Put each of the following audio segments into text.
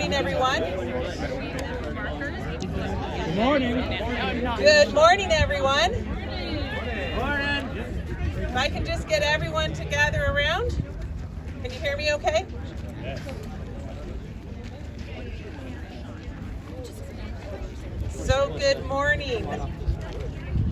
morning, everyone. Good morning. Good morning, everyone. If I can just get everyone to gather around. Can you hear me okay? So good morning.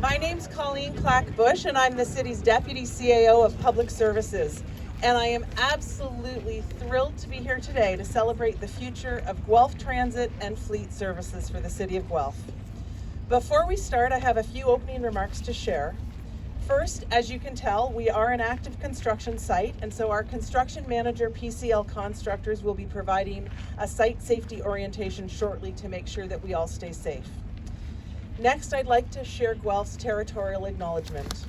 My name's Colleen Clack-Bush, and I'm the city's Deputy CAO of Public Services. And I am absolutely thrilled to be here today to celebrate the future of Guelph Transit and fleet services for the city of Guelph. Before we start, I have a few opening remarks to share. First, as you can tell, we are an active construction site, and so our construction manager, PCL Constructors, will be providing a site safety orientation shortly to make sure that we all stay safe. Next, I'd like to share Guelph's territorial acknowledgement.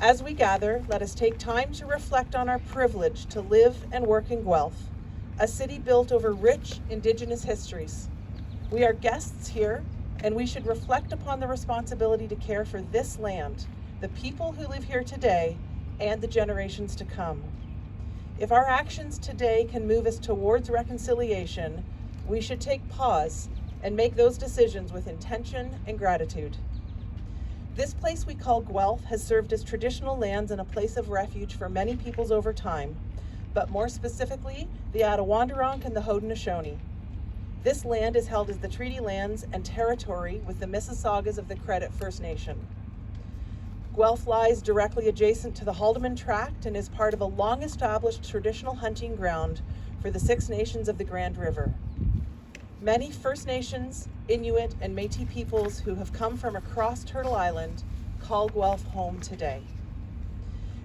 As we gather, let us take time to reflect on our privilege to live and work in Guelph, a city built over rich Indigenous histories. We are guests here, and we should reflect upon the responsibility to care for this land, the people who live here today, and the generations to come. If our actions today can move us towards reconciliation, we should take pause and make those decisions with intention and gratitude. This place we call Guelph has served as traditional lands and a place of refuge for many peoples over time, but more specifically, the Attawandaronk and the Haudenosaunee. This land is held as the treaty lands and territory with the Mississaugas of the Credit First Nation. Guelph lies directly adjacent to the Haldimand Tract and is part of a long-established traditional hunting ground for the Six Nations of the Grand River. Many First Nations, Inuit, and Métis peoples who have come from across Turtle Island call Guelph home today.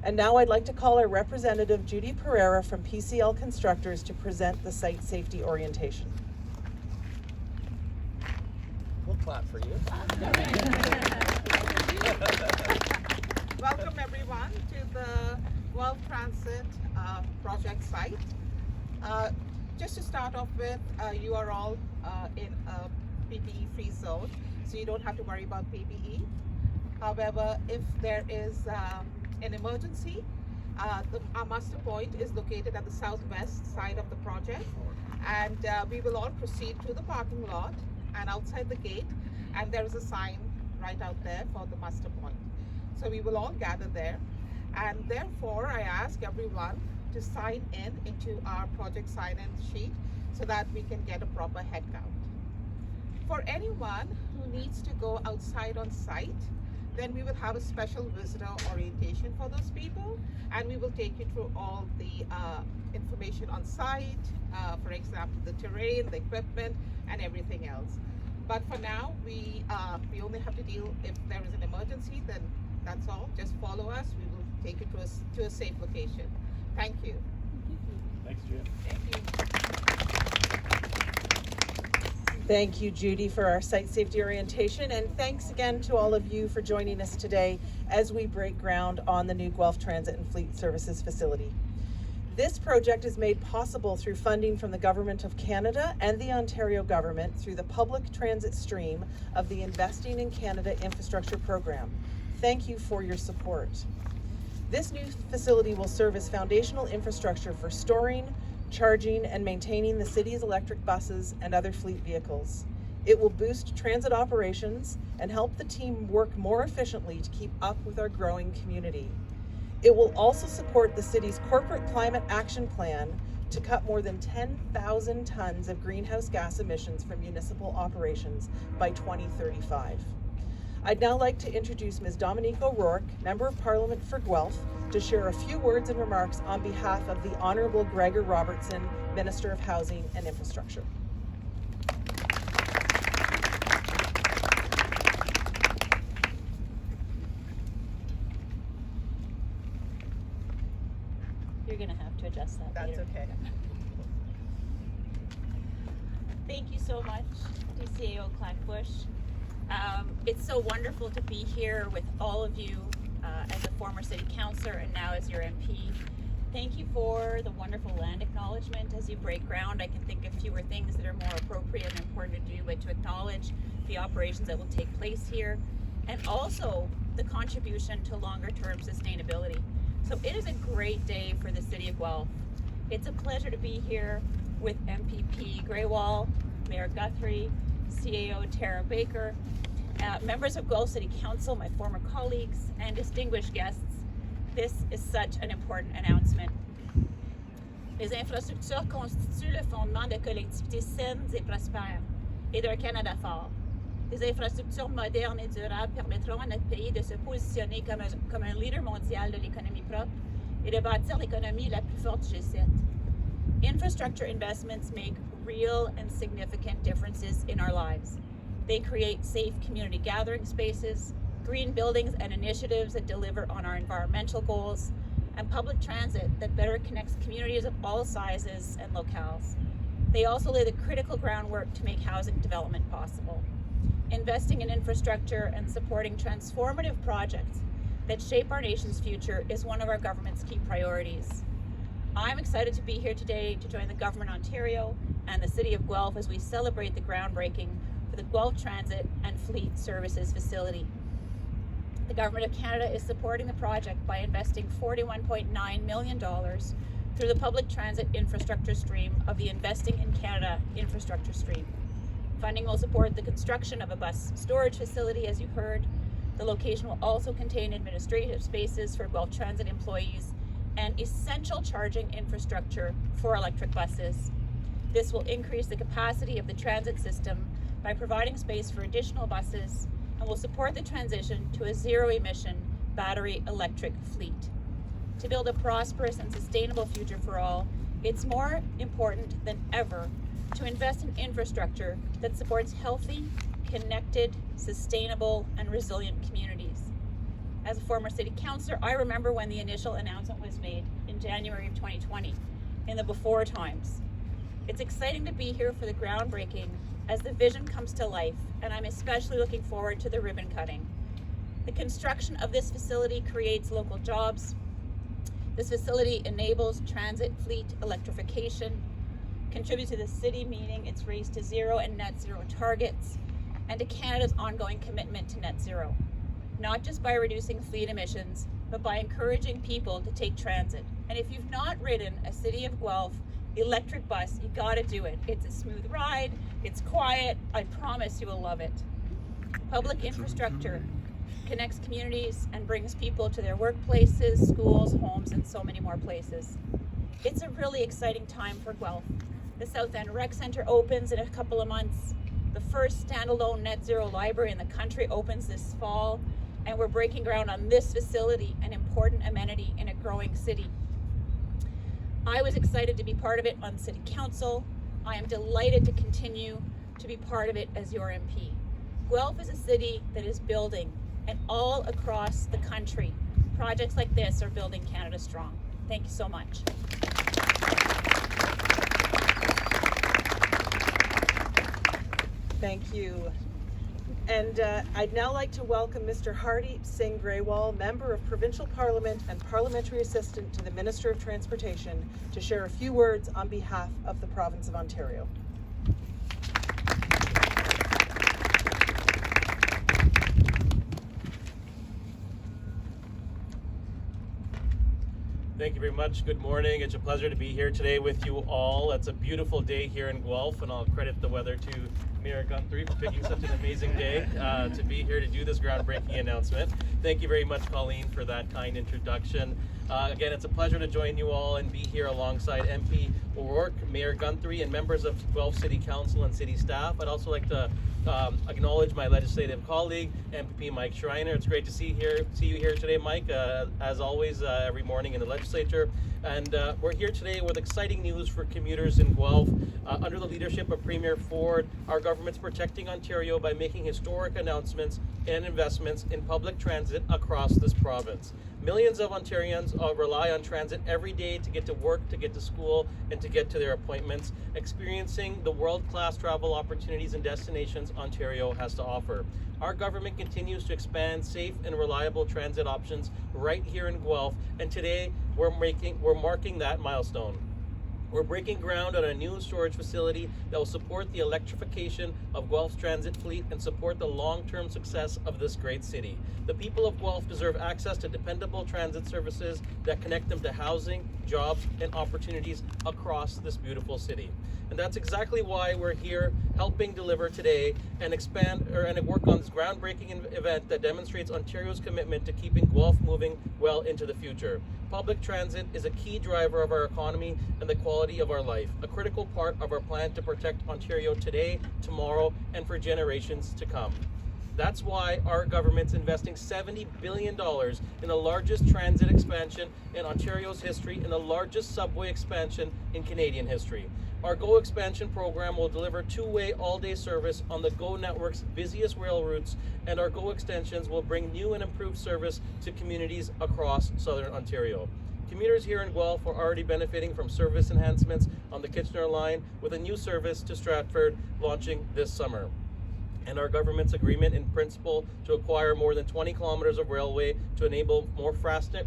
And now I'd like to call our representative, Judy Pereira from PCL Constructors, to present the site safety orientation. We'll clap for you. Welcome everyone to the Guelph Transit project site. Just to start off with, you are all in a PPE-free zone, so you don't have to worry about PPE. However, if there is an emergency, our muster point is located at the southwest side of the project, and we will all proceed to the parking lot and outside the gate, and there is a sign right out there for the muster point. So we will all gather there, and therefore I ask everyone to sign into our project sign-in sheet so that we can get a proper head count. For anyone who needs to go outside on site, then we will have a special visitor orientation for those people, and we will take you through all the information on site, for example, the terrain, the equipment, and everything else. But for now, we only have to deal if there is an emergency, then that's all. Just follow us. We will take you to a safe location. Thank you. Thanks, Jim. Thank you. Thank you, Judy, for our site safety orientation, and thanks again to all of you for joining us today as we break ground on the new Guelph Transit and Fleet Services facility. This project is made possible through funding from the Government of Canada and the Ontario government through the public transit stream of the Investing in Canada Infrastructure Program. Thank you for your support. This new facility will serve as foundational infrastructure for storing, charging, and maintaining the city's electric buses and other fleet vehicles. It will boost transit operations and help the team work more efficiently to keep up with our growing community. It will also support the city's corporate climate action plan to cut more than 10,000 tons of greenhouse gas emissions from municipal operations by 2035. I'd now like to introduce Ms. Dominique O'Rourke, Member of Parliament for Guelph, to share a few words and remarks on behalf of the Honourable Gregor Robertson, Minister of Housing and Infrastructure. You're going to have to adjust that That's later. okay. Thank you so much, DCAO Clack-Bush. It's so wonderful to be here with all of you as a former city councillor and now as your MP. Thank you for the wonderful land acknowledgement. As you break ground, I can think of fewer things that are more appropriate and important to do, but to acknowledge the operations that will take place here and also the contribution to longer term sustainability. So it is a great day for the city of Guelph. It's a pleasure to be here with MPP Grewal, Mayor Guthrie, CAO Tara Baker, members of Guelph City Council, my former colleagues, and distinguished guests. This is such an important announcement. Les infrastructures constituent le fondement de collectivités saines et prospères et d'un Canada fort. Des infrastructures modernes et durables permettront à notre pays de se positionner comme un leader mondial de l'économie propre et de bâtir l'économie la plus forte du G7. Infrastructure investments make real and significant differences in our lives. They create safe community gathering spaces, green buildings and initiatives that deliver on our environmental goals, and public transit that better connects communities of all sizes and locales. They also lay the critical groundwork to make housing development possible. Investing in infrastructure and supporting transformative projects that shape our nation's future is one of our government's key priorities. I'm excited to be here today to join the Government of Ontario and the City of Guelph as we celebrate the groundbreaking for the Guelph Transit and Fleet Services facility. The Government of Canada is supporting the project by investing $41.9 million through the public transit infrastructure stream of the Investing in Canada infrastructure stream. Funding will support the construction of a bus storage facility, as you heard. The location will also contain administrative spaces for Guelph Transit employees and essential charging infrastructure for electric buses. This will increase the capacity of the transit system by providing space for additional buses and will support the transition to a zero-emission battery electric fleet. To build a prosperous and sustainable future for all, it's more important than ever to invest in infrastructure that supports healthy, connected, sustainable, and resilient communities. As a former city councillor, I remember when the initial announcement was made in January of 2020, in the before times. It's exciting to be here for the groundbreaking as the vision comes to life, and I'm especially looking forward to the ribbon cutting. The construction of this facility creates local jobs. This facility enables transit fleet electrification, contributes to the city meeting its race to zero and net zero targets, and to Canada's ongoing commitment to net zero, not just by reducing fleet emissions, but by encouraging people to take transit. And if you've not ridden a City of Guelph electric bus, you gotta do it. It's a smooth ride, it's quiet, I promise you will love it. Public infrastructure connects communities and brings people to their workplaces, schools, homes, and so many more places. It's a really exciting time for Guelph. The South End Rec Centre opens in a couple of months. The first standalone net zero library in the country opens this fall, and we're breaking ground on this facility, an important amenity in a growing city. I was excited to be part of it on City Council. I am delighted to continue to be part of it as your MP. Guelph is a city that is building, and all across the country, projects like this are building Canada strong. Thank you so much. Thank you. And I'd now like to welcome Mr. Hardeep Singh Grewal, Member of Provincial Parliament and Parliamentary Assistant to the Minister of Transportation, to share a few words on behalf of the Province of Ontario. Thank you very much. Good morning. It's a pleasure to be here today with you all. It's a beautiful day here in Guelph, and I'll credit the weather to Mayor Guthrie for picking such an amazing day to be here to do this groundbreaking announcement. Thank you very much, Colleen, for that kind introduction. Again, it's a pleasure to join you all and be here alongside MP O'Rourke, Mayor Guthrie, and members of Guelph City Council and city staff. I'd also like to acknowledge my legislative colleague, MPP Mike Schreiner. It's great to see you here today, Mike, as always, every morning in the legislature. And we're here today with exciting news for commuters in Guelph. Under the leadership of Premier Ford, our government's protecting Ontario by making historic announcements and investments in public transit across this province. Millions of Ontarians rely on transit every day to get to work, to get to school, and to get to their appointments, experiencing the world-class travel opportunities and destinations Ontario has to offer. Our government continues to expand safe and reliable transit options right here in Guelph, and today we're marking that milestone. We're breaking ground on a new storage facility that will support the electrification of Guelph's transit fleet and support the long-term success of this great city. The people of Guelph deserve access to dependable transit services that connect them to housing, jobs, and opportunities across this beautiful city. And that's exactly why we're here helping deliver today and work on this groundbreaking event that demonstrates Ontario's commitment to keeping Guelph moving well into the future. Public transit is a key driver of our economy and the quality of our life, a critical part of our plan to protect Ontario today, tomorrow, and for generations to come. That's why our government's investing $70 billion in the largest transit expansion in Ontario's history and the largest subway expansion in Canadian history. Our GO expansion program will deliver two-way all-day service on the GO network's busiest rail routes, and our GO extensions will bring new and improved service to communities across Southern Ontario. Commuters here in Guelph are already benefiting from service enhancements on the Kitchener line, with a new service to Stratford launching this summer. And our government's agreement in principle to acquire more than 20 kilometers of railway to enable more faster,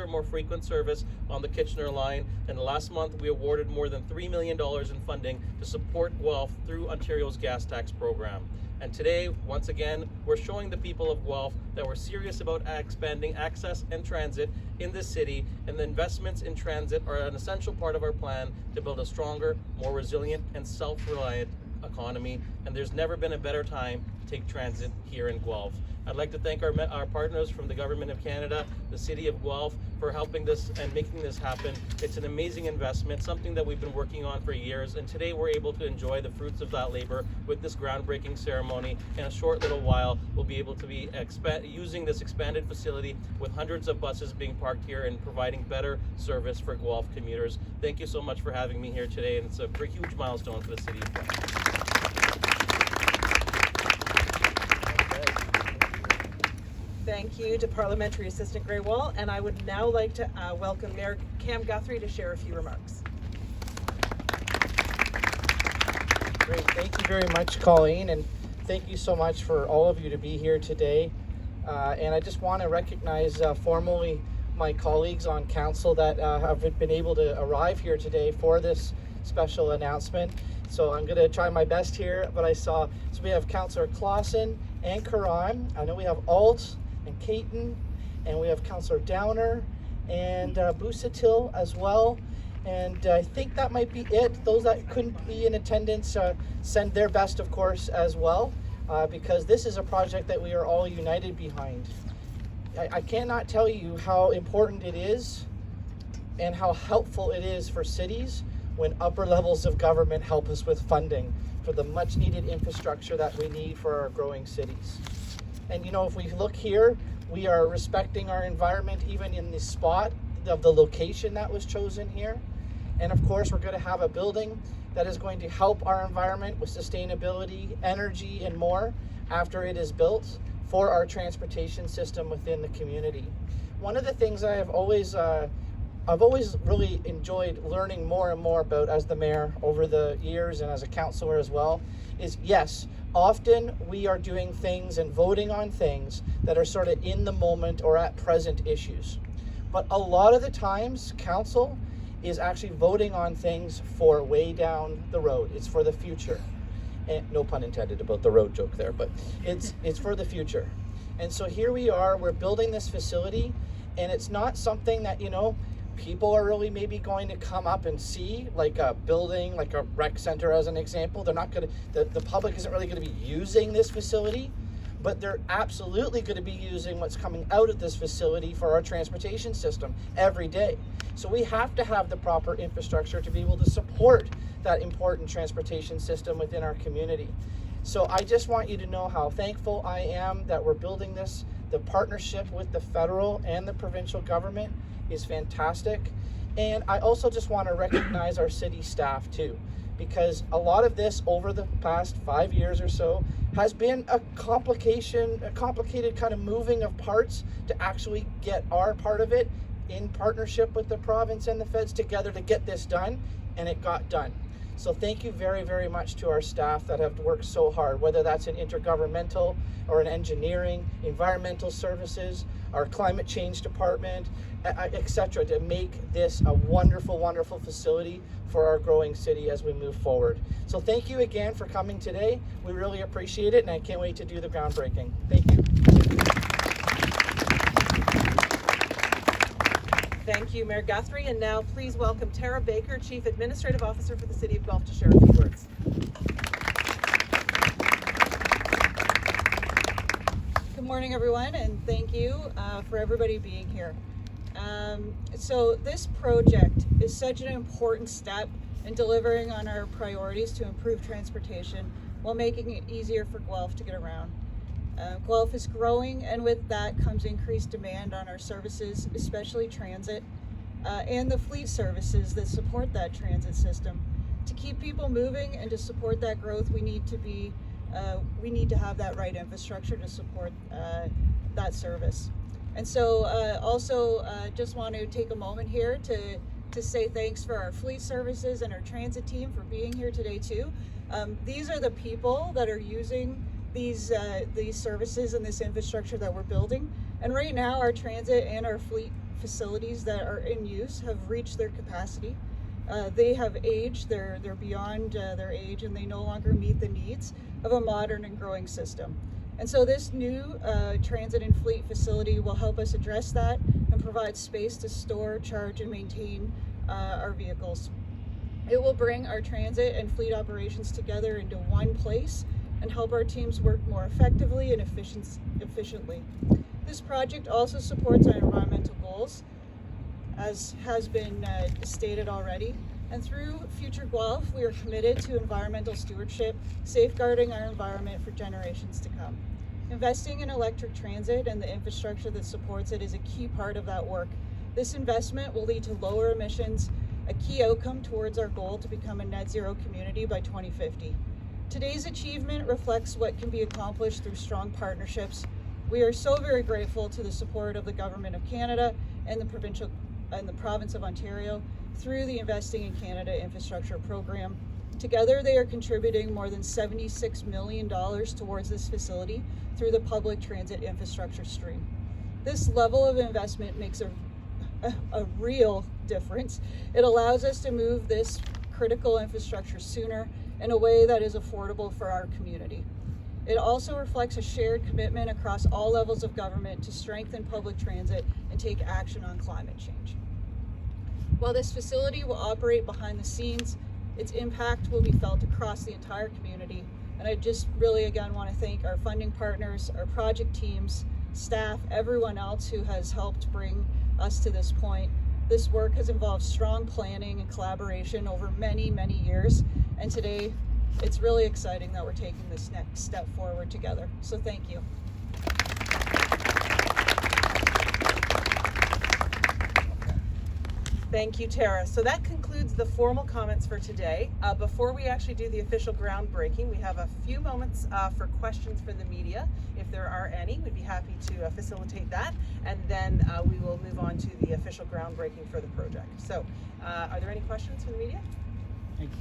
more frequent service on the Kitchener line. And last month, we awarded more than $3 million in funding to support Guelph through Ontario's gas tax program. And today, once again, we're showing the people of Guelph that we're serious about expanding access and transit in this city, and the investments in transit are an essential part of our plan to build a stronger, more resilient, and self-reliant economy, and there's never been a better time to take transit here in Guelph. I'd like to thank our partners from the Government of Canada, the City of Guelph, for helping this and making this happen. It's an amazing investment, something that we've been working on for years, and today we're able to enjoy the fruits of that labor with this groundbreaking ceremony. In a short little while, we'll be able to be using this expanded facility with hundreds of buses being parked here and providing better service for Guelph commuters. Thank you so much for having me here today, and it's a huge milestone for the City of Guelph. Thank you to Parliamentary Assistant Grewal, and I would now like to welcome Mayor Cam Guthrie to share a few remarks. Great, thank you very much, Colleen, and thank you so much for all of you to be here today. And I just want to recognize formally my colleagues on council that have been able to arrive here today for this special announcement. So I'm going to try my best here, but so we have Councillor Clausen and Karan. I know we have Alt and Caton, and we have Councillor Downer and Busatil as well. And I think that might be it. Those that couldn't be in attendance send their best, of course, as well, because this is a project that we are all united behind. I cannot tell you how important it is and how helpful it is for cities when upper levels of government help us with funding for the much needed infrastructure that we need for our growing cities. And you know, if we look here, we are respecting our environment even in the spot of the location that was chosen here. And of course, we're going to have a building that is going to help our environment with sustainability, energy, and more after it is built for our transportation system within the community. One of the things I've always really enjoyed learning more and more about as the mayor over the years and as a councillor as well is, yes, often we are doing things and voting on things that are sort of in the moment or at present issues. But a lot of the times, council is actually voting on things for way down the road. It's for the future. And no pun intended about the road joke there, but it's for the future. And so here we are, we're building this facility, and it's not something that, you know, people are really maybe going to come up and see, like a building, like a rec center as an example. They're not going to, the public isn't really going to be using this facility, but they're absolutely going to be using what's coming out of this facility for our transportation system every day. So we have to have the proper infrastructure to be able to support that important transportation system within our community. So I just want you to know how thankful I am that we're building this. The partnership with the federal and the provincial government is fantastic. And I also just want to recognize our city staff too, because a lot of this over the past 5 years or so has been a complicated kind of moving of parts to actually get our part of it in partnership with the province and the feds together to get this done, and it got done. So thank you very, very much to our staff that have worked so hard, whether that's in intergovernmental or in engineering, environmental services, our climate change department, etc., to make this a wonderful, wonderful facility for our growing city as we move forward. So thank you again for coming today. We really appreciate it, and I can't wait to do the groundbreaking. Thank you. Thank you, Mayor Guthrie. And now please welcome Tara Baker, Chief Administrative Officer for the City of Guelph, to share a few words. Good morning, everyone, and thank you for everybody being here. So this project is such an important step in delivering on our priorities to improve transportation while making it easier for Guelph to get around. Guelph is growing, and with that comes increased demand on our services, especially transit, and the fleet services that support that transit system. To keep people moving and to support that growth, we need to have that right infrastructure to support that service. And so also just want to take a moment here to say thanks for our fleet services and our transit team for being here today too. These are the people that are using these services and this infrastructure that we're building. And right now our transit and our fleet facilities that are in use have reached their capacity. They have aged, they're beyond their age, and they no longer meet the needs of a modern and growing system. And so this new transit and fleet facility will help us address that and provide space to store, charge, and maintain our vehicles. It will bring our transit and fleet operations together into one place and help our teams work more effectively and efficiently. This project also supports our environmental goals, as has been stated already. And through Future Guelph, we are committed to environmental stewardship, safeguarding our environment for generations to come. Investing in electric transit and the infrastructure that supports it is a key part of that work. This investment will lead to lower emissions, a key outcome towards our goal to become a net zero community by 2050. Today's achievement reflects what can be accomplished through strong partnerships. We are so very grateful to the support of the Government of Canada and the Province of Ontario through the Investing in Canada Infrastructure Program. Together, they are contributing more than $76 million towards this facility through the public transit infrastructure stream. This level of investment makes a real difference. It allows us to move this critical infrastructure sooner in a way that is affordable for our community. It also reflects a shared commitment across all levels of government to strengthen public transit and take action on climate change. While this facility will operate behind the scenes, its impact will be felt across the entire community. And I just really again want to thank our funding partners, our project teams, staff, everyone else who has helped bring us to this point. This work has involved strong planning and collaboration over many, many years. And today, it's really exciting that we're taking this next step forward together. So thank you. Thank you, Tara. So that concludes the formal comments for today. Before we actually do the official groundbreaking, we have a few moments for questions for the media. If there are any, we'd be happy to facilitate that. And then we will move on to the official groundbreaking for the project. So are there any questions from the media?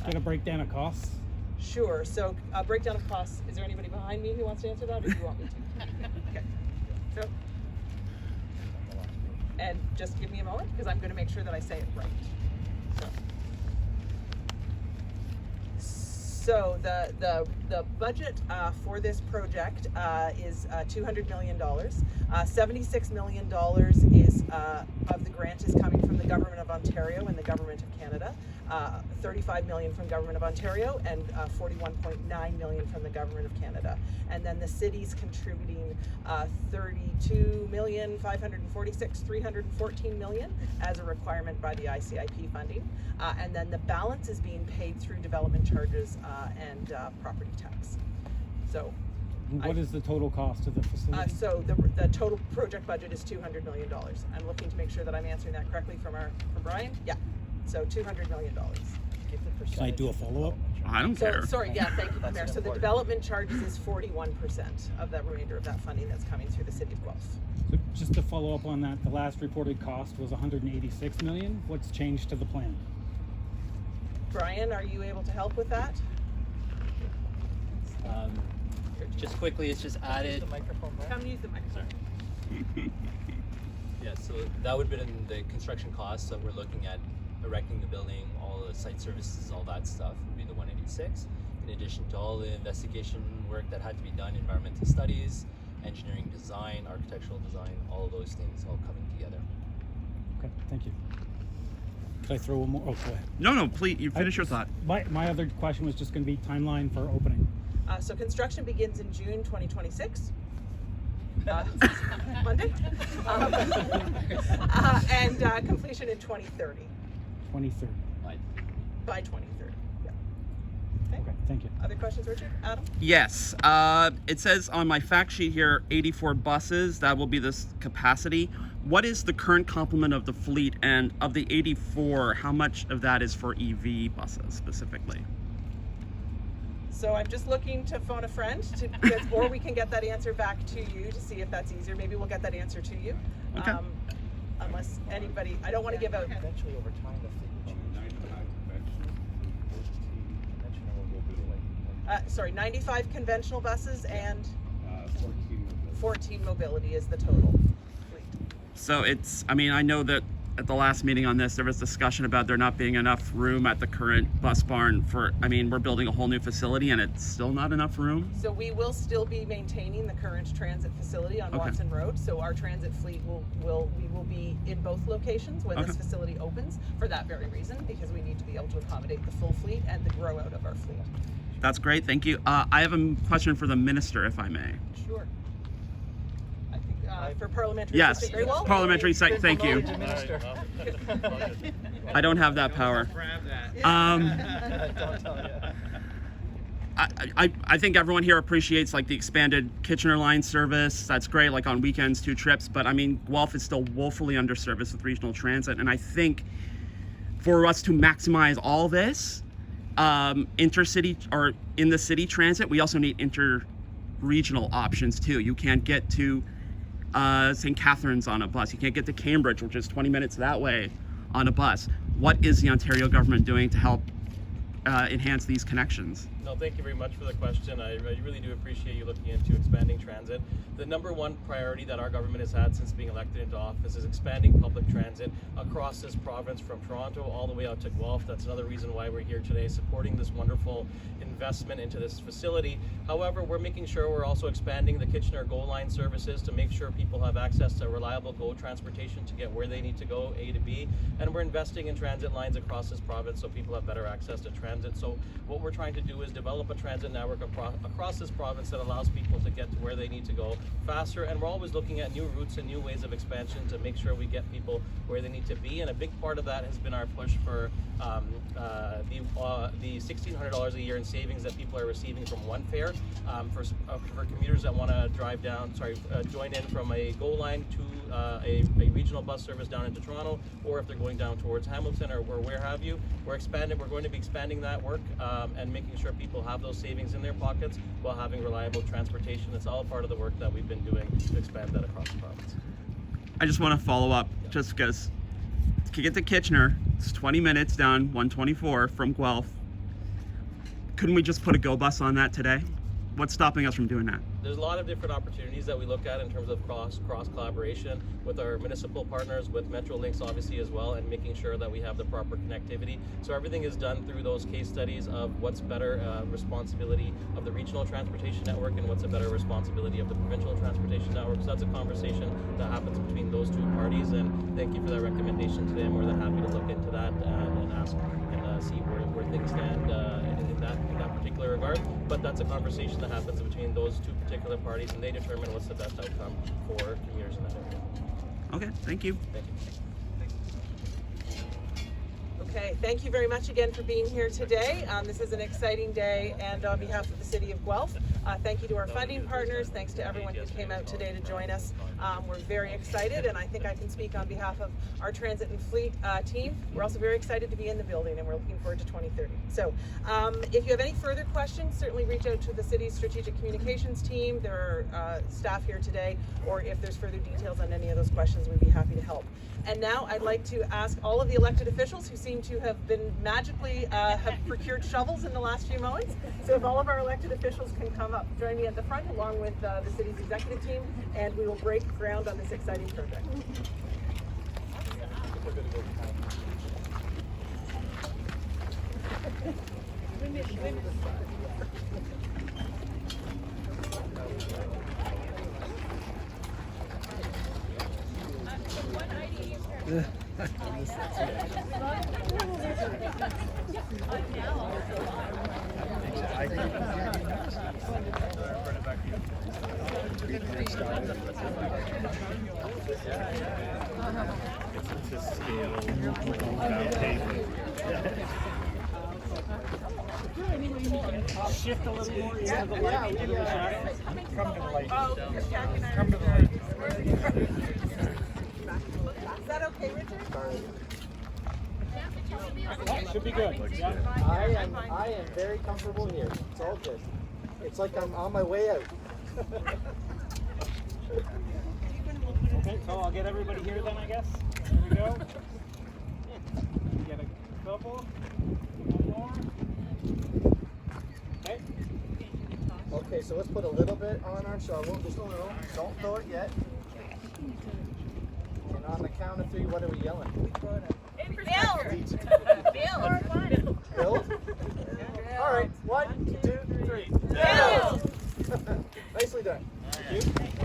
Get a breakdown of costs. Sure. So breakdown of costs. Is there anybody behind me who wants to answer that, or do you want me to? Okay. So, and just give me a moment because I'm going to make sure that I say it right. So the budget for this project is $200 million. $76 million is of the grant is coming from the Government of Ontario and the Government of Canada. $35 million from Government of Ontario and $41.9 million from the Government of Canada. And then the city's contributing $32,546,314 million as a requirement by the ICIP funding. And then the balance is being paid through development charges and property tax. So What is the total cost of the facility? so the total project budget is $200 million. I'm looking to make sure that I'm answering that correctly from Brian. Yeah, so $200 million. Can I do a follow-up? I don't care. Sorry, yeah, thank you, Mayor. So the development charges is 41% of that remainder of that funding that's coming through the City of Guelph. So just to follow up on that, the last reported cost was $186 million. What's changed to the plan? Brian, are you able to help with that? Just quickly, it's just added. Come use the microphone. Yeah, so that would have been the construction costs. So we're looking at erecting the building, all the site services, all that stuff would be the 186. In addition to all the investigation work that had to be done, environmental studies, engineering design, architectural design, all of those things all coming together. Okay, thank you. Could I throw one more? Oh, go ahead. No, please, you finish your thought. My other question was just going to be timeline for opening. So construction begins in June 2026. Monday. And completion in 2030. 2030. By 2030. Yeah. Okay, thank you. Other questions, Richard? Adam? Yes. It says on my fact sheet here 84 buses. That will be this capacity. What is the current complement of the fleet? And of the 84, how much of that is for EV buses specifically? So I'm just looking to phone a friend to get, or we can get that answer back to you to see if that's easier. Maybe we'll get that answer to you. Okay. Unless anybody, I don't want to give out. Eventually, over time, the fleet will change. Sorry, 95 conventional buses and 14 mobility is the total fleet. So it's, I mean, I know that at the last meeting on this, there was discussion about there not being enough room at the current bus barn for, I mean, we're building a whole new facility and it's still not enough room? So we will still be maintaining the current transit facility on Okay. Watson Road. So our transit fleet we will be in both locations when this Okay. facility opens for that very reason, because we need to be able to accommodate the full fleet and the grow out of our fleet. That's great, thank you. I have a question for the minister, if I may. Sure. I think for Parliamentary Yes, Assistant Grewal? parliamentary site, thank you. Minister. I don't have that power. Don't tell you. I think everyone here appreciates like the expanded Kitchener line service. That's great, like on weekends, 2 trips. But I mean, Guelph is still woefully underserviced with regional transit. And I think for us to maximize all this, intercity or in the city transit, we also need inter-regional options too. You can't get to St. Catharines on a bus. You can't get to Cambridge, which is 20 minutes that way, on a bus. What is the Ontario government doing to help enhance these connections? No, thank you very much for the question. I really do appreciate you looking into expanding transit. The number one priority that our government has had since being elected into office is expanding public transit across this province from Toronto all the way out to Guelph. That's another reason why we're here today, supporting this wonderful investment into this facility. However, we're making sure we're also expanding the Kitchener GO line services to make sure people have access to reliable GO transportation to get where they need to go, A to B. And we're investing in transit lines across this province so people have better access to transit. So what we're trying to do is develop a transit network across this province that allows people to get to where they need to go faster. And we're always looking at new routes and new ways of expansion to make sure we get people where they need to be. And a big part of that has been our push for the $1,600 a year in savings that people are receiving from one fare for commuters that want to drive down, join in from a GO line to a regional bus service down into Toronto, or if they're going down towards Hamilton or where have you. We're going to be expanding that work and making sure people have those savings in their pockets while having reliable transportation. It's all part of the work that we've been doing to expand that across the province. I just want to follow up, just because to get to Kitchener, it's 20 minutes down 124 from Guelph. Couldn't we just put a GO bus on that today? What's stopping us from doing that? There's a lot of different opportunities that we look at in terms of cross collaboration with our municipal partners, with Metrolinx obviously as well, and making sure that we have the proper connectivity. So everything is done through those case studies of what's better responsibility of the regional transportation network and what's a better responsibility of the provincial transportation network. So that's a conversation that happens between those two parties, and thank you for that recommendation today. I'm more than happy to look into that and ask and see where things stand in that particular regard. But that's a conversation that happens between those two particular parties, and they determine what's the best outcome for commuters in that area. Okay, thank you. Thank you. Okay, thank you very much again for being here today. This is an exciting day, and on behalf of the City of Guelph. Thank you to our funding partners. Thanks to everyone who came out today to join us. We're very excited, and I think I can speak on behalf of our transit and fleet team. We're also very excited to be in the building, and we're looking forward to 2030. So if you have any further questions, certainly reach out to the city's strategic communications team. There are staff here today, or if there's further details on any of those questions, we'd be happy to help. And now I'd like to ask all of the elected officials who seem to have been magically have procured shovels in the last few moments. So if all of our elected officials can come up, join me at the front along with the city's executive team, and we will break ground on this exciting project. Shift a little more. Yeah, the light. Come to the light. Oh, Come to the light. is that okay, Richard? Should be good. Yeah. I am very comfortable here. It's all good. It's like I'm on my way out. Okay, so I'll get everybody here then, I guess. There we go. Get a couple. One more. Okay. Okay, so let's put a little bit on our shovel, just a little. Don't throw it yet. And on the count of 3, what are we yelling? Build. All right, 1, 2, 3. Build. Nicely done. Thank you.